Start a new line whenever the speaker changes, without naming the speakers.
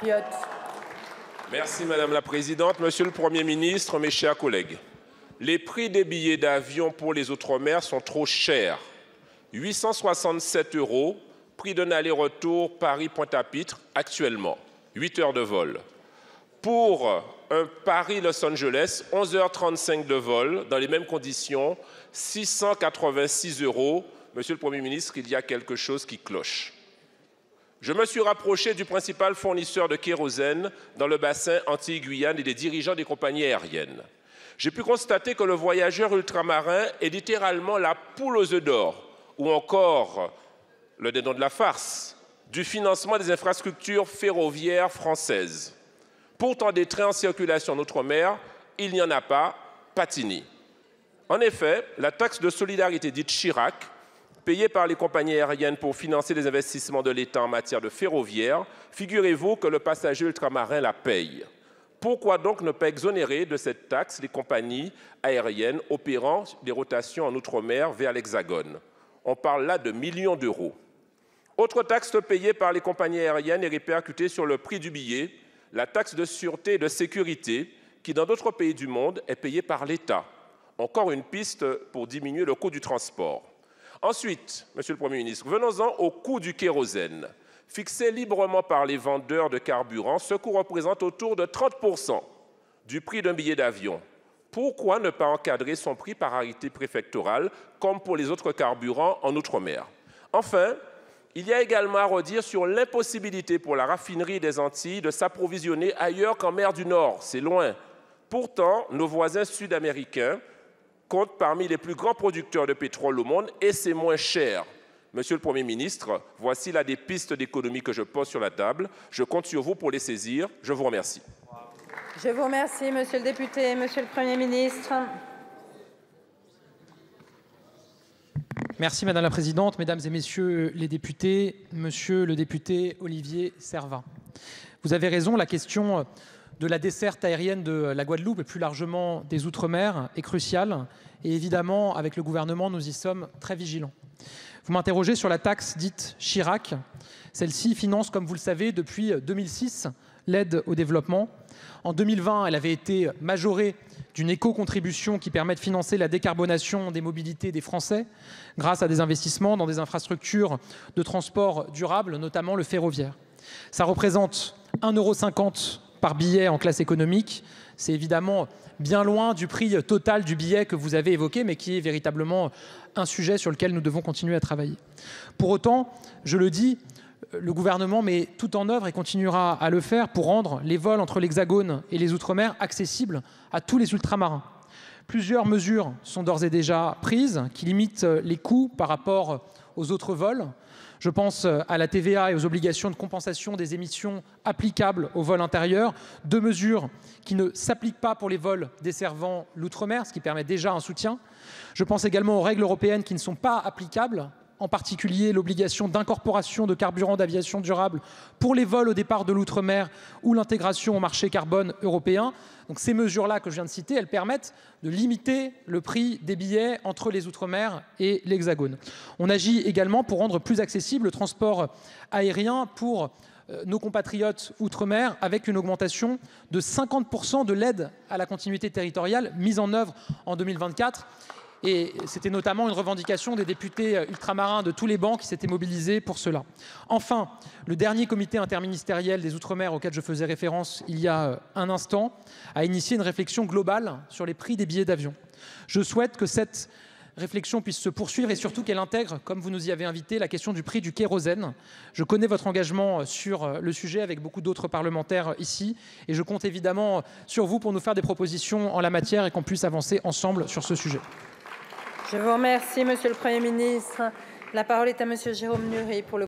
Patriotes.
Merci Madame la Présidente. Monsieur le Premier ministre, mes chers collègues, les prix des billets d'avion pour les Outre-mer sont trop chers. 867 €, prix d'un aller-retour Paris-Pointe-à-Pitre actuellement, 8 heures de vol. Pour un Paris-Los Angeles, 11h35 de vol, dans les mêmes conditions, 686 €. Monsieur le Premier ministre, il y a quelque chose qui cloche. Je me suis rapproché du principal fournisseur de kérosène dans le bassin Antilles-Guyane et des dirigeants des compagnies aériennes. J'ai pu constater que le voyageur ultramarin est littéralement la poule aux œufs d'or, ou encore le dénon de la farce, du financement des infrastructures ferroviaires françaises. Pourtant, des trains en circulation en Outre-mer, il n'y en a pas, patini. En effet, la taxe de solidarité dite Chirac, payée par les compagnies aériennes pour financer les investissements de l'État en matière de ferroviaire, figurez-vous que le passager ultramarin la paye. Pourquoi donc ne pas exonérer de cette taxe les compagnies aériennes opérant des rotations en Outre-mer vers l'Hexagone? On parle là de millions d'euros. Autre taxe payée par les compagnies aériennes et répercutée sur le prix du billet, la taxe de sûreté et de sécurité, qui dans d'autres pays du monde est payée par l'État. Encore une piste pour diminuer le coût du transport. Ensuite, Monsieur le Premier ministre, venons-en au coût du kérosène. Fixé librement par les vendeurs de carburant, ce coût représente autour de 30% du prix d'un billet d'avion. Pourquoi ne pas encadrer son prix par arrêté préfectoral, comme pour les autres carburants en Outre-mer? Enfin, il y a également à redire sur l'impossibilité pour la raffinerie des Antilles de s'approvisionner ailleurs qu'en mer du Nord. C'est loin. Pourtant, nos voisins sud-américains compte parmi les plus grands producteurs de pétrole au monde et c'est moins cher. Monsieur le Premier ministre, voici là des pistes d'économie que je pose sur la table. Je compte sur vous pour les saisir. Je vous remercie.
Je vous remercie, Monsieur le député. Monsieur le Premier ministre.
Merci Madame la Présidente, Mesdames et Messieurs les députés, Monsieur le député Olivier Serva. Vous avez raison, la question de la desserte aérienne de la Guadeloupe et plus largement des Outre-mer est cruciale. Et évidemment, avec le gouvernement, nous y sommes très vigilants. Vous m'interrogez sur la taxe dite Chirac. Celle-ci finance, comme vous le savez, depuis 2006, l'aide au développement. En 2020, elle avait été majorée d'une éco-contribution qui permet de financer la décarbonation des mobilités des Français grâce à des investissements dans des infrastructures de transport durable, notamment le ferroviaire. Ça représente 1,50 € par billet en classe économique. C'est évidemment bien loin du prix total du billet que vous avez évoqué, mais qui est véritablement un sujet sur lequel nous devons continuer à travailler. Pour autant, je le dis, le gouvernement met tout en œuvre et continuera à le faire pour rendre les vols entre l'Hexagone et les Outre-mer accessibles à tous les ultramarins. Plusieurs mesures sont d'ores et déjà prises qui limitent les coûts par rapport aux autres vols. Je pense à la TVA et aux obligations de compensation des émissions applicables aux vols intérieurs, deux mesures qui ne s'appliquent pas pour les vols desservant l'outre-mer, ce qui permet déjà un soutien. Je pense également aux règles européennes qui ne sont pas applicables, en particulier l'obligation d'incorporation de carburants d'aviation durable pour les vols au départ de l'outre-mer ou l'intégration au marché carbone européen. Donc ces mesures-là que je viens de citer, elles permettent de limiter le prix des billets entre les Outre-mer et l'Hexagone. On agit également pour rendre plus accessible le transport aérien pour nos compatriotes Outre-mer avec une augmentation de 50% de l'aide à la continuité territoriale mise en œuvre en 2024. Et c'était notamment une revendication des députés ultramarins de tous les bancs qui s'étaient mobilisés pour cela. Enfin, le dernier comité interministériel des Outre-mer auquel je faisais référence il y a un instant a initié une réflexion globale sur les prix des billets d'avion. Je souhaite que cette réflexion puisse se poursuivre et surtout qu'elle intègre, comme vous nous y avez invité, la question du prix du kérosène. Je connais votre engagement sur le sujet avec beaucoup d'autres parlementaires ici et je compte évidemment sur vous pour nous faire des propositions en la matière et qu'on puisse avancer ensemble sur ce sujet.
Je vous remercie, Monsieur le Premier ministre. La parole est à Monsieur Jérôme Nury pour le